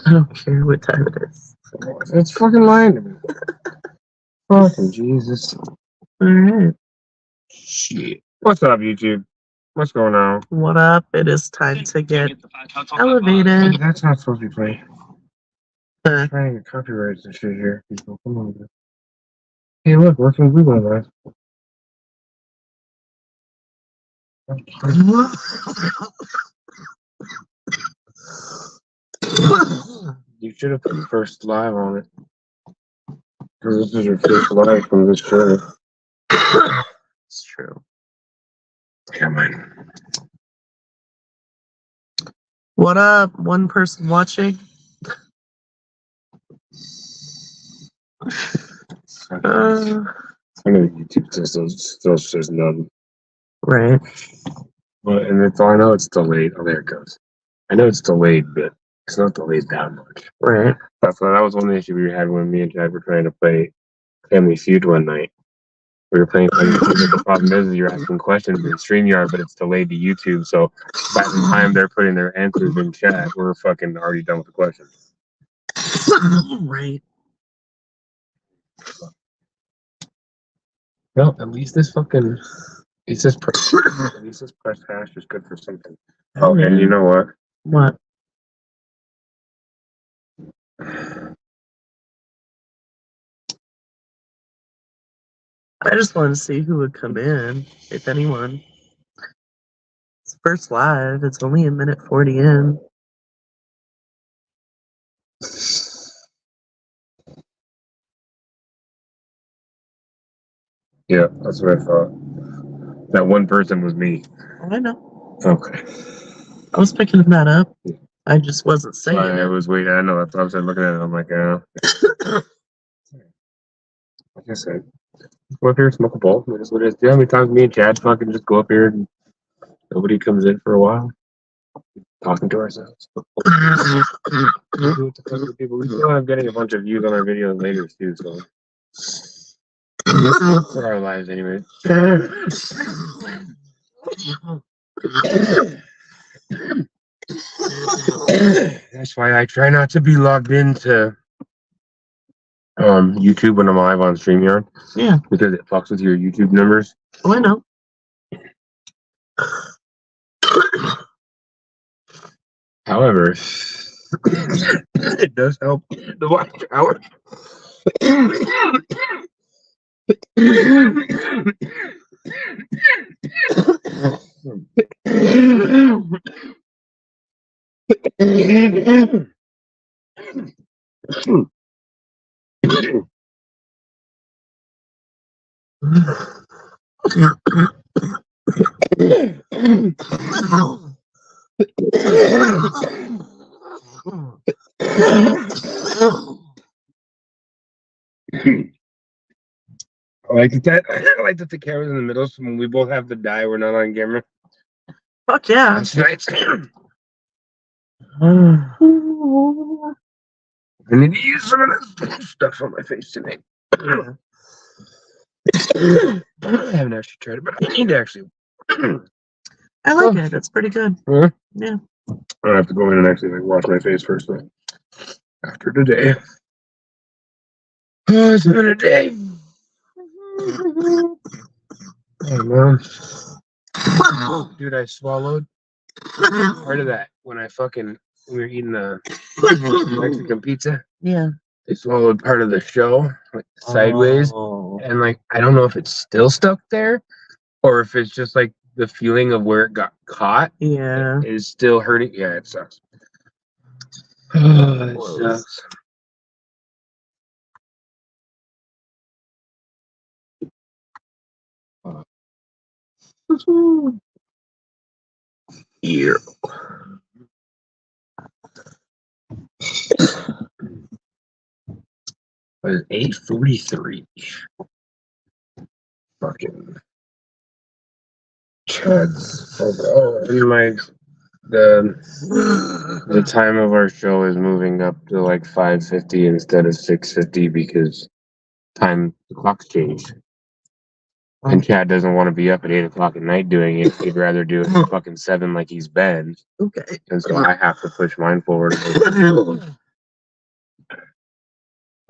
I don't care what time it is. It's fucking lying to me. Fucking Jesus. Alright. Shit. What's up, YouTube? What's going on? What up? It is time to get elevated. That's not supposed to be playing. Huh. Trying to copyright and shit here. People, come on. Man. Hey, look, we're from Google, man. You should have put first live on it. Because this is your first live from this show. It's true. Come on. What up? One person watching? I know YouTube still says none. Right. But, and it's, I know it's delayed. Oh, there it goes. I know it's delayed, but it's not delayed that much. Right. That was one issue we had when me and Chad were trying to play Family Feud one night. We were playing Family Feud, but the problem is you're asking questions in StreamYard, but it's delayed to YouTube. So by the time they're putting their answers in chat, we're fucking already done with the questions. Right. Well, at least this fucking at least this press hash is good for something. Oh, and you know what? What? I just wanted to see who would come in, if anyone. It's first live. It's only a minute 40 in. Yeah, that's what I thought. That one person was me. Oh, I know. Okay. I was picking that up. I just wasn't saying I it. was waiting. I know. That's what I was looking at it. I'm like, like I said, go up here, smoke a bowl. That's what it is. Do you know how many times me and Chad fucking just go up here and nobody comes in for a while? Talking to ourselves. We still have getting a bunch of views on our videos later too, so for our lives anyway. That's why I try not to be logged into YouTube when I'm live on StreamYard. Yeah. Because it fucks with your YouTube numbers. Oh, I know. However, it does help the watch hours. I like that the camera's in the middle, so when we both have to die, we're not on camera. Fuck yeah. That's nice. I need to use some of this stuff on my face today. I haven't actually tried it, but I need to actually. I like it. It's pretty good. Yeah. I have to go in and actually wash my face first thing. After today. Oh, it's been a day. Oh man. Dude, I swallowed part of that when we were eating the Mexican pizza. Yeah. They swallowed part of the show like sideways. Oh. And like I don't know if it's still stuck there or if it's just like the feeling of where it got caught. Yeah. Is still hurting. Yeah, it sucks. It sucks. Yeah. It was 8:43. Fucking Chad's. Oh, and the time of our show is moving up to like 5:50 instead of 6:50 because the clock's changed. And Chad doesn't want to be up at 8 o'clock at night doing it. He'd rather do it at fucking 7 like he's been. Okay. And so I have to push mine forward.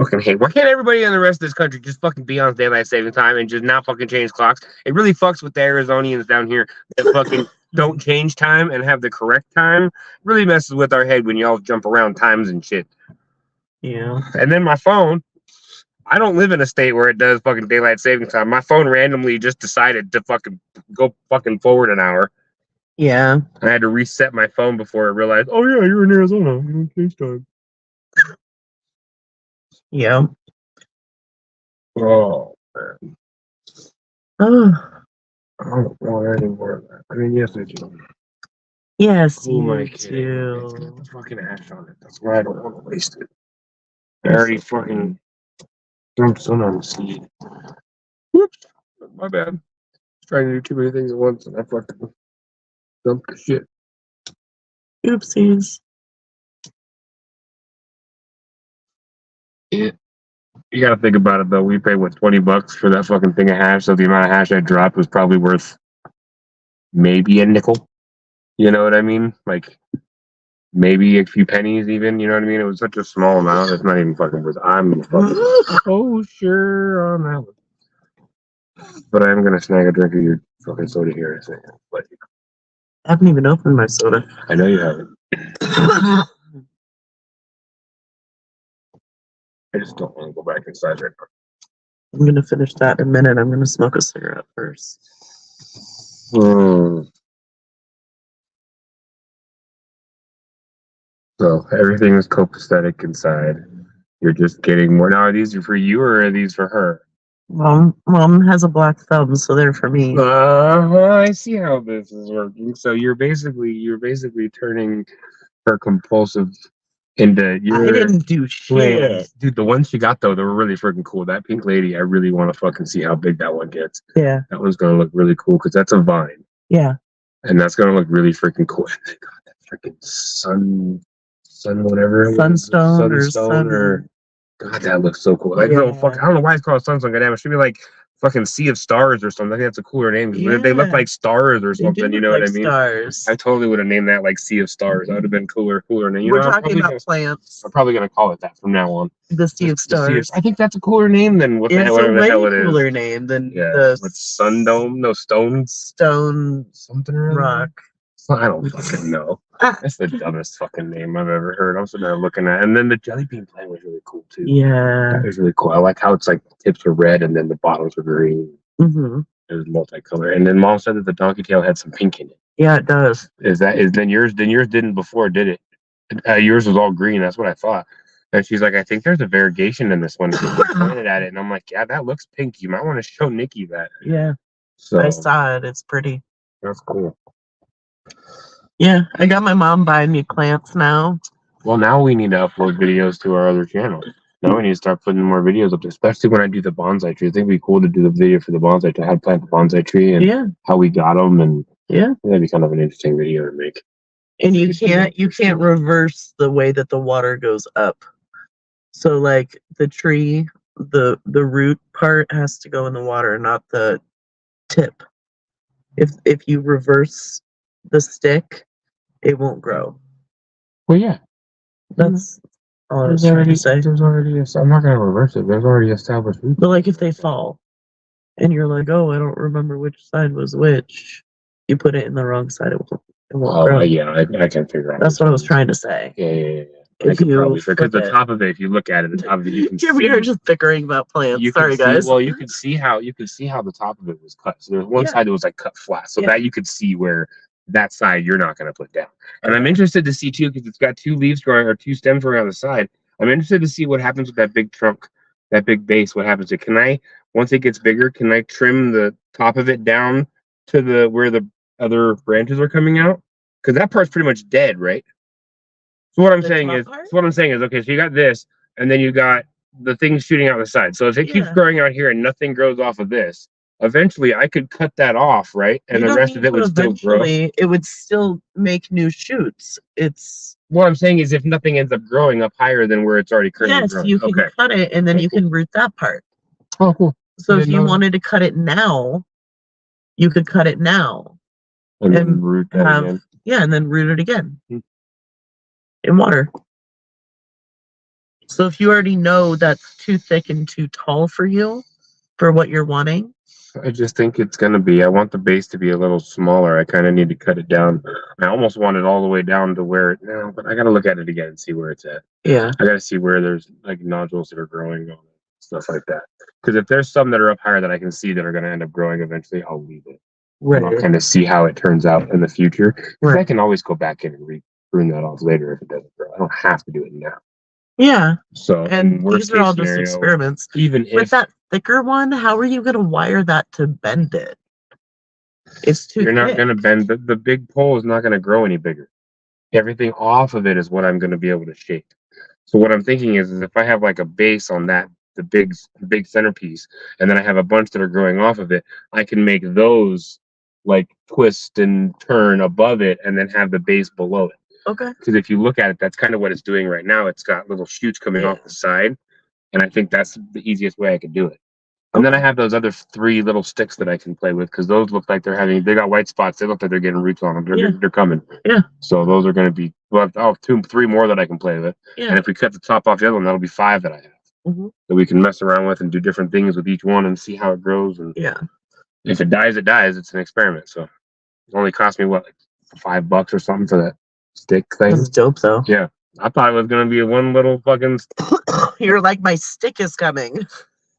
Fucking hate. Why can't everybody in the rest of this country just fucking be on daylight saving time and just not fucking change clocks? It really fucks with the Arizonians down here that fucking don't change time and have the correct time. It really messes with our head when y'all jump around times and shit. Yeah. And then my phone, I don't live in a state where it does fucking daylight saving time. My phone randomly just decided to fucking go fucking forward an hour. Yeah. I had to reset my phone before I realized, oh yeah, you're in Arizona. You don't change time. Yeah. Oh man. Oh. I don't want any more of that. I mean, yes, I do. Yes, Oh my you god. It's too. got the fucking ash on it. That's why I don't want to waste it. I already fucking dumped some on the seed. Whoops. My bad. Trying to do too many things at once and I fucking dumped the shit. Oopsies. Yeah. You gotta think about it though. We paid what, $20 for that fucking thing of hash, so the amount of hash I dropped was probably worth maybe a nickel. You know what I mean? Like maybe a few pennies even, you know what I mean? It was such a small amount, it's not even fucking worth I'm fucking oh sure on that one. But I am gonna snag a drink of your fucking soda here in a second. But I haven't even opened my soda. I know you haven't. I just don't want to go back inside right now. I'm gonna finish that in a minute. I'm gonna smoke a cigarette first. So everything is copacetic inside. You're just getting more. Now, are these for you or are these for her? Mom has a black thumb, so they're for me. I see how this is working. So you're basically turning her compulsive into your. I didn't do shit. Dude, the ones she got though, they were really freaking cool. That pink lady, I really want to fucking see how big that one gets. Yeah. That one's gonna look really cool because that's a vine. Yeah. And that's gonna look really freaking cool. And they got that freaking sun whatever. Sunstone or God, that looks so cool. Like, no, fuck, I don't know why it's called Sunstone. Goddamn, it should be like fucking Sea of Stars or something. I think that's a cooler name. Yeah. They look like stars or something. You know what I mean? Stars. I totally would have named that like Sea of Stars. That would have been cooler name. We're talking about plants. I'm probably gonna call it that from now on. The Sea of Stars. I think that's a cooler name than whatever the hell it is. Cooler name than the Sundome. No, Stone something Rock. I don't fucking know. That's the dumbest fucking name I've ever heard. I'm sitting there looking at, and then the jelly bean plant was really cool too. Yeah, that was really cool. I like how it's like the tips are red and then the bottoms are green. Mm-hmm. It was multicolored, and then Mom said that the donkey tail had some pink in it. Yeah, it does. Then yours didn't before, did it? Yours was all green. That's what I thought. And she's like, I think there's a variegation in this one. She pointed at it, and I'm like, yeah, that looks pink. You might want to show Nikki that. Yeah. So I saw it. It's pretty. That's cool. Yeah, I got my mom buying me plants now. Well, now we need to upload videos to our other channel. Now we need to start putting more videos up there, especially when I do the bonsai tree. I think it'd be cool to do the video for the bonsai tree, how to plant the bonsai tree and how we got them, and that'd be kind of an interesting video to make. And you can't reverse the way that the water goes up. So like the tree, the root part has to go in the water, not the tip. If you reverse the stick, it won't grow. Well, yeah, that's all I was trying to say. There's already I'm not gonna reverse it. There's already established roots. But like if they fall, and you're like, oh, I don't remember which side was which, you put it in the wrong side, it won't grow. Yeah, I can figure out. That's what I was trying to say. Yeah. Because the top of it, if you look at it, the top of it, you can see. We are just bickering about plants. Sorry, guys. Well, you can see how the top of it was cut. So there's one side that was like cut flat, so that you could see where that side you're not going to put down. And I'm interested to see too, because it's got two leaves growing or two stems growing on the side. I'm interested to see what happens with that big trunk, that big base. What happens to it? Can I, once it gets bigger, can I trim the top of it down to where the other branches are coming out? Because that part's pretty much dead, right? So what I'm saying is, okay, so you got this, and then you got the things shooting out the side. So if it keeps growing out here and nothing grows off of this, eventually I could cut that off, right? And the rest of it would still grow. It would still make new shoots. What I'm saying is if nothing ends up growing up higher than where it's already currently growing. Yes, you can cut it, and then you can root that part. Oh, cool. So if you wanted to cut it now, you could cut it now. And then root that again. Yeah, and then root it again. In water. So if you already know that's too thick and too tall for you, for what you're wanting, I just think it's gonna be. I want the base to be a little smaller. I kind of need to cut it down. I almost want it all the way down to where it now, but I gotta look at it again and see where it's at. yeah, I gotta see where there's like nodules that are growing on it, stuff like that. Because if there's some that are up higher that I can see that are gonna end up growing eventually, I'll leave it. And I'll right, kind of see how it turns out in the future. Because I right, can always go back in and prune that off later if it doesn't grow. I don't have to do it now. yeah. So, in And worst these are case all just scenario, experiments. even With if that thicker one, how are you going to wire that to bend it? It's too you're not thick. going to bend, the big pole is not going to grow any bigger. Everything off of it is what I'm going to be able to shape. So what I'm thinking is if I have like a base on that, the big centerpiece, and then I have a bunch that are growing off of it, I can make those like twist and turn above it, and then have the base below it. Okay. Because if you look at it, that's kind of what it's doing right now. It's got little shoots coming off the side, and I think that's the easiest way I could do it. And then I have those other 3 little sticks that I can play with because those look like they got white spots. They look like they're getting roots on them. They're coming. Yeah. So those are going to be, well, 2, 3 more that I can play with. Yeah. And if we cut the top off the other one, that'll be 5 that I have that we can mess around with and do different things with each one and see how it grows. And if it dies, it dies. It's an experiment. So it only cost me what, like $5 or something for that stick thing. That's dope though. Yeah. I thought it was going to be one little fucking. You're like, my stick is coming.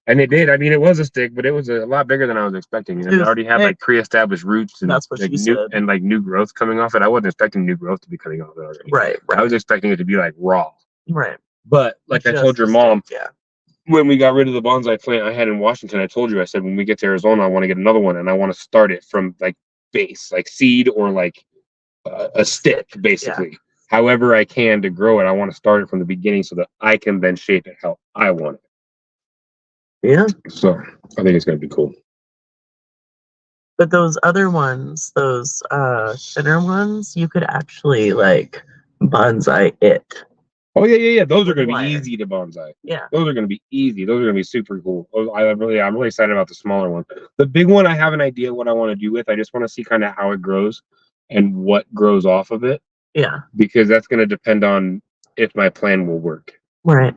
And it did. I mean, it was a stick, but it was a lot bigger than I was expecting. And it already had like pre-established roots and that's what like she said. And like new growth coming off it. I wasn't expecting new growth to be coming off it already. Right. I was expecting it to be like raw. Right. But like I told your mom, yeah, when we got rid of the bonsai plant I had in Washington, I told you, I said when we get to Arizona, I want to get another one, and I want to start it from like base, like seed or like a stick, basically. However I can to grow it, I want to start it from the beginning so that I can then shape it how I want it. Yeah. So I think it's gonna be cool. But those other ones, those thinner ones, you could actually like bonsai it. Oh yeah. Those are gonna be easy to bonsai. Yeah. Those are gonna be easy. Those are gonna be super cool. I'm really excited about the smaller one. The big one, I have an idea what I want to do with. I just want to see kind of how it grows and what grows off of it. Yeah. Because that's gonna depend on if my plan will work. Right.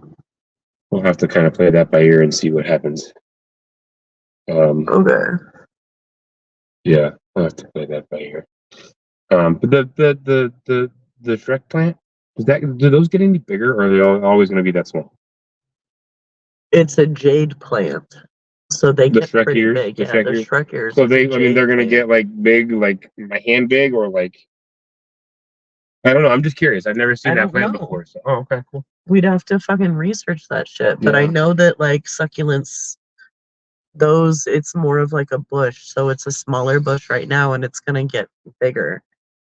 We'll have to kind of play that by ear and see what happens. Okay. Yeah, I'll have to play that by ear. But the Shrek plant, do those get any bigger, or are they always going to be that small? It's a jade plant, so they get Shrek pretty ears, big. the Shrek ears. So I mean, they're going to get like big, like my hand big, or like I don't know. I'm just curious. I've never seen that plant before. So, okay, cool. We'd have to fucking research that shit. But I know that like succulents, those, it's more of like a bush. So it's a smaller bush right now and it's going to get bigger.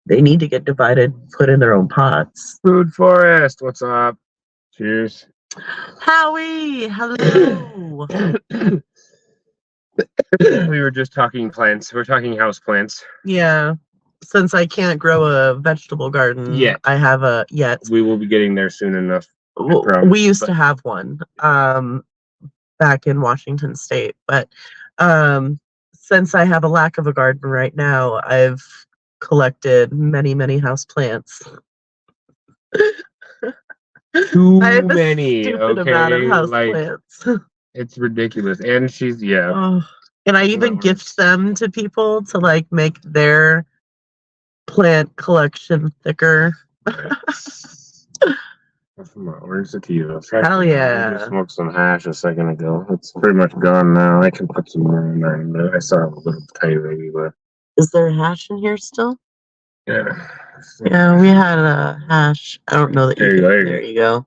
They need to get divided, put in their own pots. Food Forest, what's up? Cheers. Howie, hello. We were just talking plants. We're talking house plants. Yeah. Since I can't grow a vegetable garden yet, we will be getting there soon enough. We used to have one back in Washington State, but since I have a lack of a garden right now, I've collected many house plants. Too I have many. A stupid amount of house plants. It's ridiculous, and she's and I even gift them to people to like make their plant collection thicker. Where's the sativa? Hell yeah. I just smoked some hash a second ago. It's pretty much gone now. I can put some more in there. I saw a little tiny baby, but is there hash in here still? Yeah. Yeah, we had a hash. I don't know that there you go.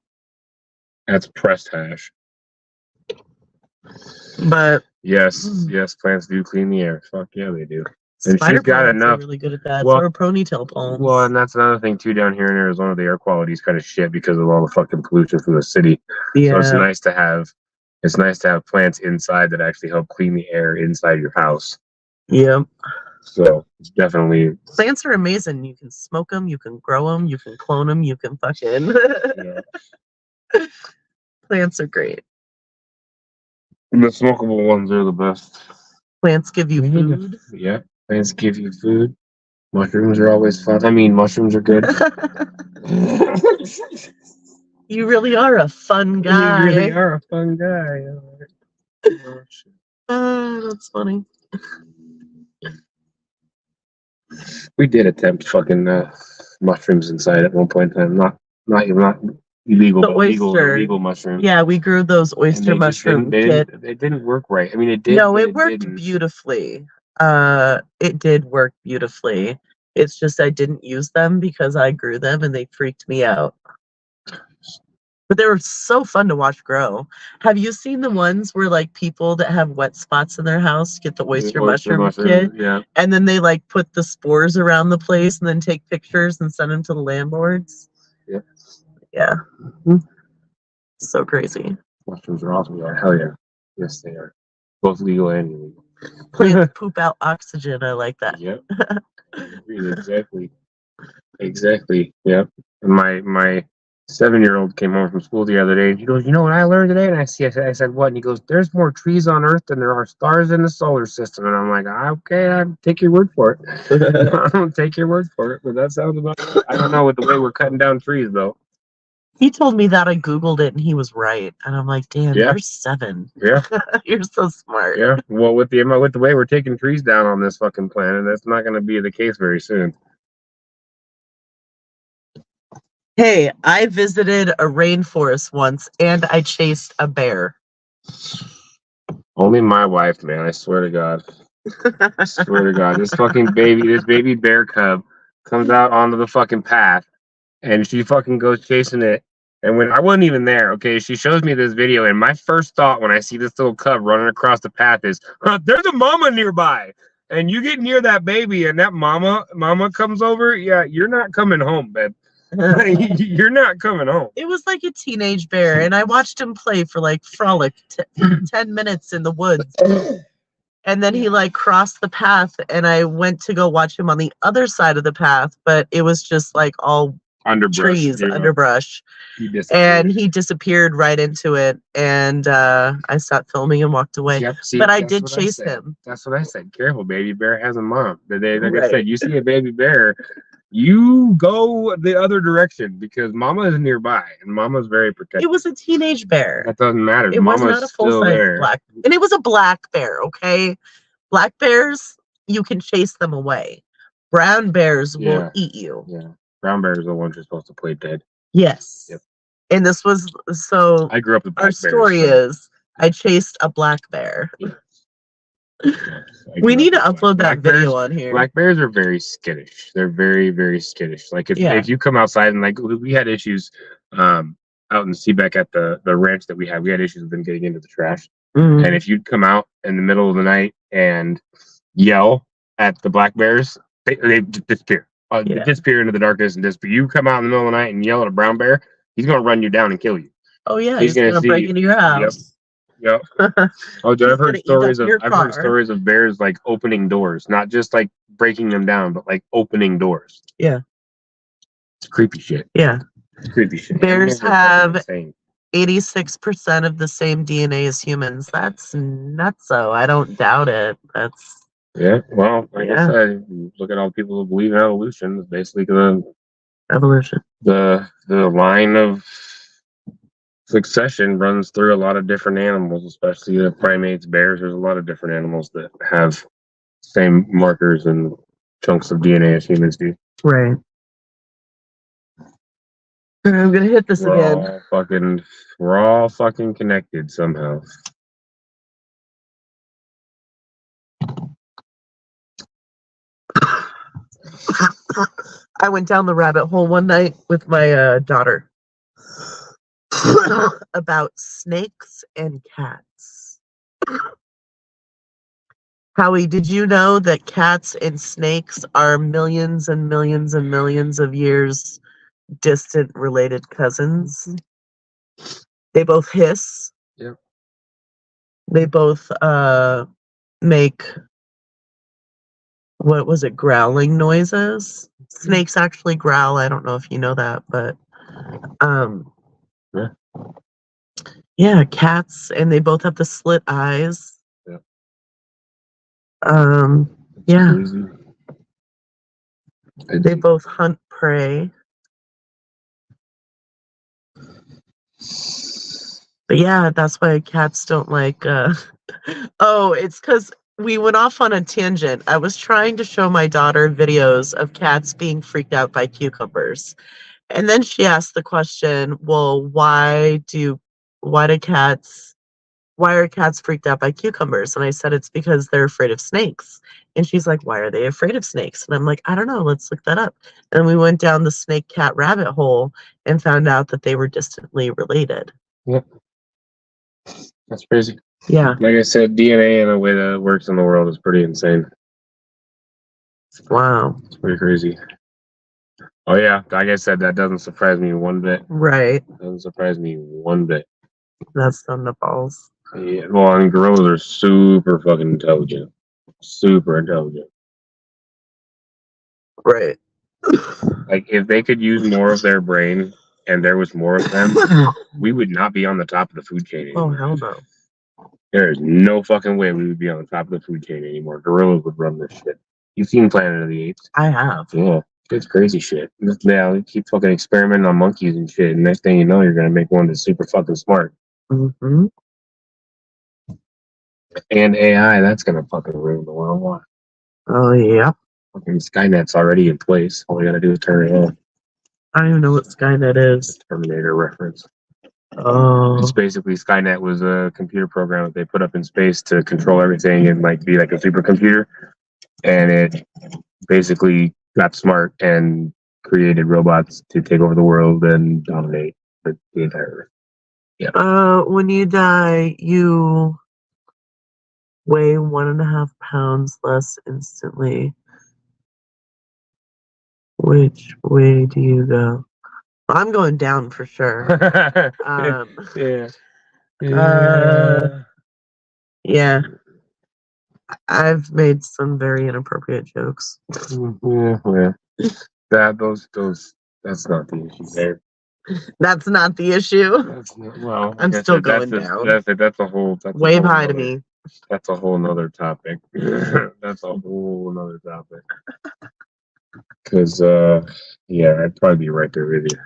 That's pressed hash. But yes, plants do clean the air. Fuck yeah, they do. And she's got enough. Really good at that. Well, so ponytail palms. Well, and that's another thing too. Down here in Arizona, the air quality is kind of shit because of all the fucking pollution from the city. Yeah. So it's nice to have. It's nice to have plants inside that actually help clean the air inside your house. Yep. So it's definitely. Plants are amazing. You can smoke them. You can grow them. You can clone them. You can fucking. Yeah. Plants are great. The smokable ones are the best. Plants give you food. Yeah. Plants give you food. Mushrooms are always fun. I mean, mushrooms are good. You really are a fun guy. You really are a fun guy. Oh, shit. That's funny. We did attempt fucking mushrooms inside at one point in time. Not illegal, The but oyster. legal mushrooms. Yeah, we grew those And oyster they just mushroom didn't, kit. it didn't work right. I mean, it did. No, but it worked didn't. beautifully. It did work beautifully. It's just I didn't use them because I grew them and they freaked me out. But they were so fun to watch grow. Have you seen the ones where like people that have wet spots in their house get the oyster mushroom kit? Yeah. And then they like put the spores around the place and then take pictures and send them to the landlords? Yeah. Yeah. So crazy. Mushrooms are awesome. Yeah, hell yeah. Yes, they are. Both legal and illegal. Plants poop out oxygen. I like that. Yep. Exactly. Exactly. Yep. And my 7-year-old came home from school the other day and he goes, "You know what I learned today?" And I said, "What?" And he goes, "There's more trees on Earth than there are stars in the solar system." And I'm like, "Okay, I'll take your word for it." I'll take your word for it. But that sounds about right. I don't know with the way we're cutting down trees though. He told me that. I Googled it and he was right. And I'm like, damn, Yeah. you're 7. Yeah. You're so smart. Yeah. Well, with the way we're taking trees down on this fucking planet, that's not going to be the case very soon. Hey, I visited a rainforest once and I chased a bear. Only my wife, man. I swear to God. I swear to God. This baby bear cub comes out onto the fucking path and she fucking goes chasing it. And when I wasn't even there, okay, she shows me this video, and my first thought when I see this little cub running across the path is, there's a mama nearby. And you get near that baby and that mama comes over, yeah, you're not coming home, babe. You're not coming home. It was like a teenage bear, and I watched him play for like frolic 10 minutes in the woods. And then he like crossed the path, and I went to go watch him on the other side of the path, but it was just like all trees, underbrush. And he disappeared right into it, and I stopped filming and walked away. Yep, see, but I did chase him. That's what I said. Careful, baby bear has a mom. I said, you see a baby bear, you go the other direction because mama is nearby and mama's very protective. It was a teenage bear. That doesn't matter. It was not a full-size black, and it was a black bear. Okay, black bears, you can chase them away. Brown bears will eat you. Yeah, brown bears are the ones you're supposed to play dead. Yes. Yep. And this was so. I grew up with black our story bears, is I chased a black bear. We need to upload that video on here. Black bears are very skittish. They're very, very skittish. Like if you come outside and like we had issues out in Seebeck at the ranch that we had issues with them getting into the trash. Mm-hmm. And if you'd come out in the middle of the night and yell at the black bears, they disappear. Disappear into the darkness and disappear. You come out in the middle of the night and yell at a brown bear, he's gonna run you down and kill you. Oh yeah, he's gonna break into your house. Yep. Oh, I've heard stories of bears like opening doors, not just like breaking them down, but like opening doors. Yeah. It's creepy shit. Yeah. It's creepy shit. Bears have 86% of the same DNA as humans. That's nutso. I don't doubt it. That's well, like I said, look at all the people who believe in evolution. It's basically evolution. The line of succession runs through a lot of different animals, especially the primates, bears. There's a lot of different animals that have same markers and chunks of DNA as humans do. Right. I'm gonna hit this again. We're all fucking connected somehow. I went down the rabbit hole one night with my daughter about snakes and cats. Howie, did you know that cats and snakes are millions and millions and millions of years distant related cousins? They both hiss. Yep. They both make, what was it, growling noises? Snakes actually growl. I don't know if you know that, but yeah, cats, and they both have the slit eyes. Yeah. They both hunt prey. But yeah, that's why cats don't like oh, it's because we went off on a tangent. I was trying to show my daughter videos of cats being freaked out by cucumbers. And then she asked the question, well, why do cats why are cats freaked out by cucumbers? And I said it's because they're afraid of snakes. And she's like, why are they afraid of snakes? And I'm like, I don't know, let's look that up. And we went down the snake cat rabbit hole and found out that they were distantly related. Yep. That's crazy. Yeah. Like I said, DNA and the way that it works in the world is pretty insane. Wow. It's pretty crazy. Oh yeah, like I said, that doesn't surprise me one bit. Right. Doesn't surprise me one bit. That's on the balls. Yeah, well, I mean, gorillas are super fucking intelligent. Super intelligent. Right. Like, if they could use more of their brain and there was more of them, we would not be on the top of the food chain Oh, anymore. hell no. There is no fucking way we would be on the top of the food chain anymore. Gorillas would run this shit. You've seen Planet of the Apes? I have. Yeah. It's crazy shit. Yeah, they keep fucking experimenting on monkeys and shit, and next thing you know, you're gonna make one that's super fucking smart. Mm-hmm. And AI, that's gonna fucking ruin the world. What? Oh, yeah. Fucking Skynet's already in place. All we gotta do is turn it on. I don't even know what Skynet is. Terminator reference. Oh. It's basically Skynet was a computer program that they put up in space to control everything and like be like a supercomputer. And it basically got smart and created robots to take over the world and dominate the entire Earth. Yeah. When you die, you weigh 1.5 pounds less instantly. Which way do you go? I'm going down for sure. Yeah. Yeah. I've made some very inappropriate jokes. Yeah. That's not the issue there. That's not the issue. That's not, well, I'm still going down. That's a whole. Wave hi to me. That's a whole nother topic. That's a whole nother topic. Because, yeah, I'd probably be right there with you.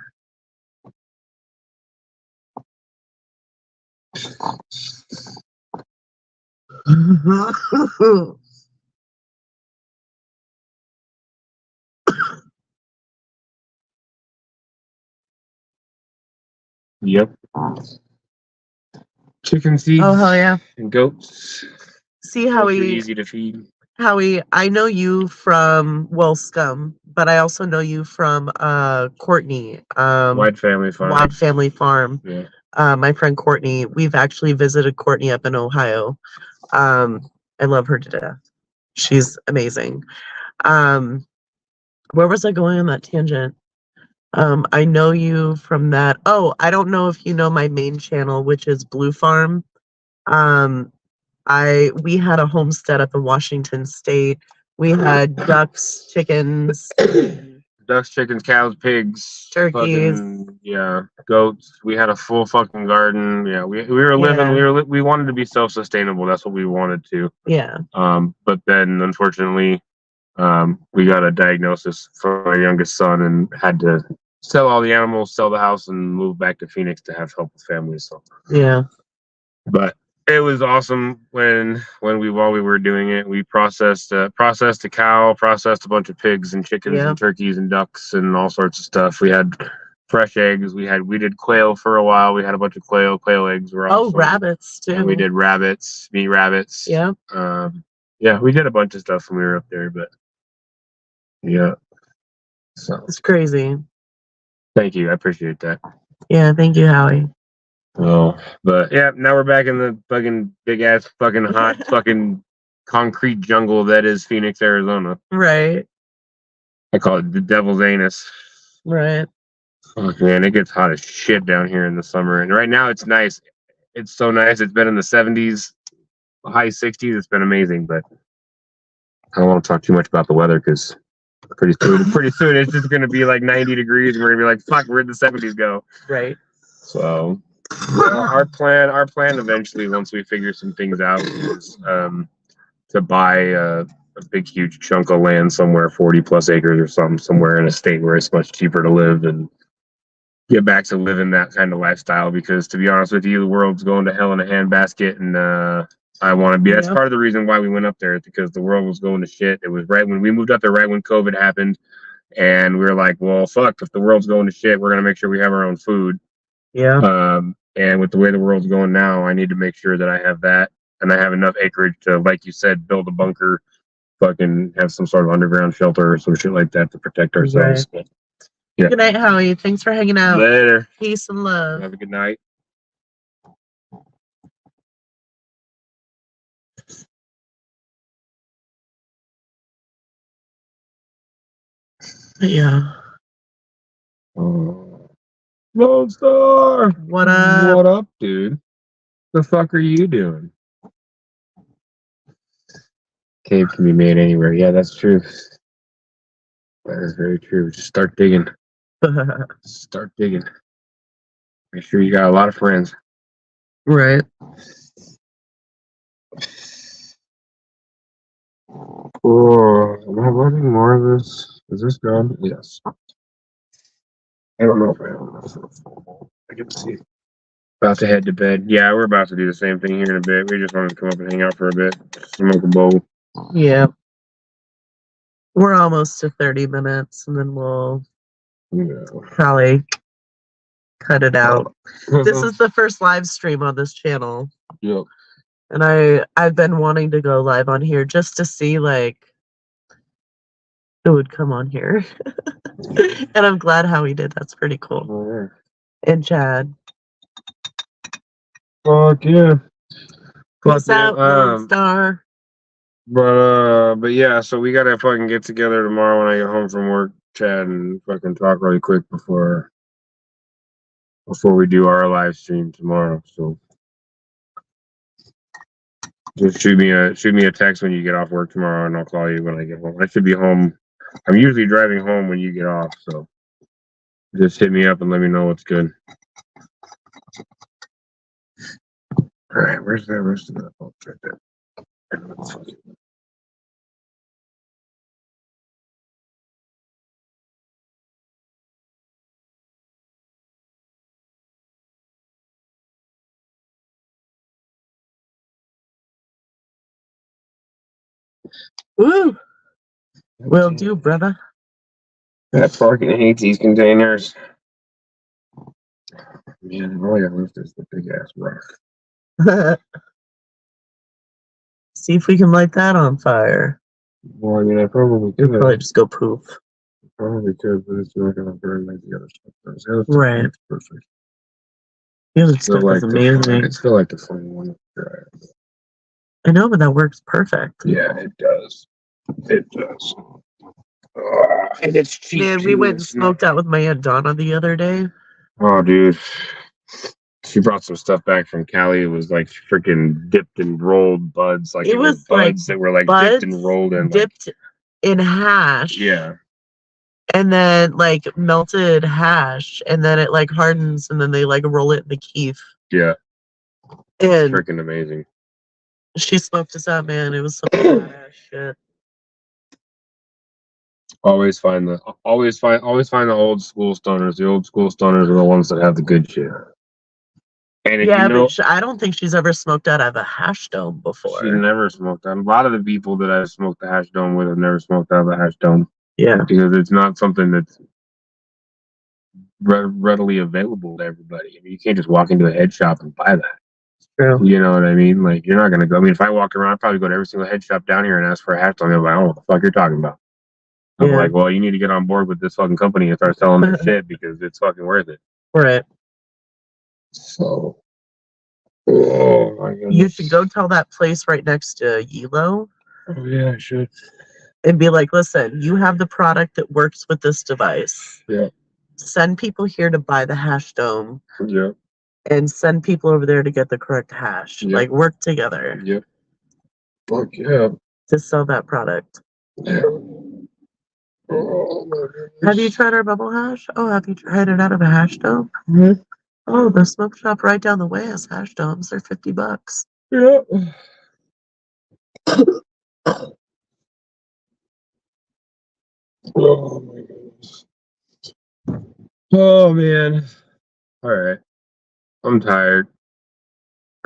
Yep. Chicken seeds. Oh, hell yeah. And goats. See how Those are easy to feed. Howie, I know you from, well, Scum, but I also know you from Courtney. Wide Family Farm. Wide Family Farm. Yeah. My friend Courtney, we've actually visited Courtney up in Ohio. I love her to death. She's amazing. Where was I going on that tangent? I know you from that. Oh, I don't know if you know my main channel, which is Blue Farm. We had a homestead up in Washington State. We had ducks, chickens, ducks, chickens, cows, pigs, turkeys, goats. We had a full fucking garden. Yeah, we were living. We wanted to be self-sustainable. That's what we wanted to. Yeah. But then unfortunately, we got a diagnosis for our youngest son and had to sell all the animals, sell the house, and move back to Phoenix to have help with families. So yeah. But it was awesome while we were doing it. We processed a cow, processed a bunch of pigs and chickens and turkeys and ducks and all sorts of stuff. We had fresh eggs. We did quail for a while. We had a bunch of quail eggs were awesome. Oh, rabbits too. And we did meat rabbits. Yeah. Yeah, we did a bunch of stuff when we were up there, but yeah. So it's crazy. Thank you. I appreciate that. Yeah, thank you, Howie. Oh, but yeah, now we're back in the fucking big ass fucking hot fucking concrete jungle that is Phoenix, Arizona. Right. I call it the devil's anus. Right. Oh man, it gets hot as shit down here in the summer. And right now it's nice. It's so nice. It's been in the 70s, high 60s. It's been amazing, but I don't want to talk too much about the weather because pretty soon it's just gonna be like 90 degrees and we're gonna be like, fuck, where'd the 70s go? Right. So our plan eventually, once we figure some things out, is to buy a big huge chunk of land somewhere, 40 plus acres or something, somewhere in a state where it's much cheaper to live and get back to living that kind of lifestyle, because to be honest with you, the world's going to hell in a handbasket, and I want to be. That's part of the reason why we went up there, because the world was going to shit. It was right when we moved up there, right when COVID happened, and we were like, well, fuck, if the world's going to shit, we're gonna make sure we have our own food. Yeah. And with the way the world's going now, I need to make sure that I have that, and I have enough acreage to, like you said, build a bunker, fucking have some sort of underground shelter or some shit like that to protect ourselves. Right. Yeah. Good night, Howie. Thanks for hanging out. Later. Peace and love. Have a good night. Yeah. Lone Star. What up? What up, dude? The fuck are you doing? Cave can be made anywhere. Yeah, that's true. That is very true. Just start digging. Start digging. Make sure you got a lot of friends. Right. Oh, am I running more of this? Is this gone? Yes. I don't know if I have enough. I can see. About to head to bed. Yeah, we're about to do the same thing here in a bit. We just wanted to come up and hang out for a bit. Smoke a bowl. Yeah. We're almost to 30 minutes, and then we'll probably cut it out. This is the first live stream on this channel. Yep. And I've been wanting to go live on here just to see like who would come on here. And I'm glad Howie did. That's pretty cool. Oh, yeah. And Chad. Fuck yeah. Peace out, Lone Star. But yeah, so we gotta fucking get together tomorrow when I get home from work, Chad, and fucking talk really quick before we do our live stream tomorrow. So just shoot me a text when you get off work tomorrow, and I'll call you when I get home. I should be home. I'm usually driving home when you get off, so just hit me up and let me know what's good. All right, where's the rest of that? Oh, it's right there. Woo! Will do, brother. That fucking hates these containers. Man, all I got left is the big ass rock. See if we can light that on fire. Well, I mean, I probably could. Probably just go poof. Probably could, but it's not gonna burn like the other stuff does. The other stuff Right. looks perfect. The other stuff is amazing. It's still like the funny one. I know, but that works perfect. Yeah, it does. It does. And it's cheap. Man, we went and smoked out with my Aunt Donna the other day. Oh, dude. She brought some stuff back from Cali. It was like freaking dipped and rolled buds. Like it was buds that were like dipped and rolled in. Dipped in hash. Yeah. And then like melted hash. And then it like hardens and then they like roll it in the keef. Yeah. And freaking amazing. She smoked us out, man. It was some badass shit. Always find the old school stoners. The old school stoners are the ones that have the good shit. And if you know, but I don't think she's ever smoked out of a hash dome before. She's never smoked out. A lot of the people that I've smoked the hash dome with have never smoked out of the hash dome. Yeah. Because it's not something that's readily available to everybody. I mean, you can't just walk into a head shop and buy that. True. You know what I mean? Like, you're not going to go. I mean, if I walked around, I'd probably go to every single head shop down here and ask for a hash dome. They're like, I don't know what the fuck you're talking about. I'm like, well, you need to get on board with this fucking company and start selling their shit because it's fucking worth it. Right. So, oh my goodness. You should go tell that place right next to Yilo. Oh yeah, I should. And be like, listen, you have the product that works with this device. Yeah. Send people here to buy the hash dome. Yeah. And send people over there to get the correct hash. Yep. Like, work together. Yep. Fuck yeah. To sell that product. Yeah. Oh my goodness. Have you tried our bubble hash? Oh, have you tried it out of a hash dome? Mm-hmm. Oh, the smoke shop right down the way has hash domes. They're $50. Yeah. Oh my goodness. Oh man. All right. I'm tired.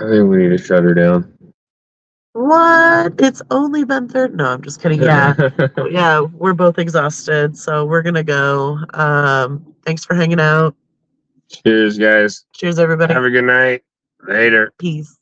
I think we need to shut her down. What? It's only been third. No, I'm just kidding. Yeah. Yeah, we're both exhausted, so we're gonna go. Thanks for hanging out. Cheers, guys. Cheers, everybody. Have a good night. Later. Peace.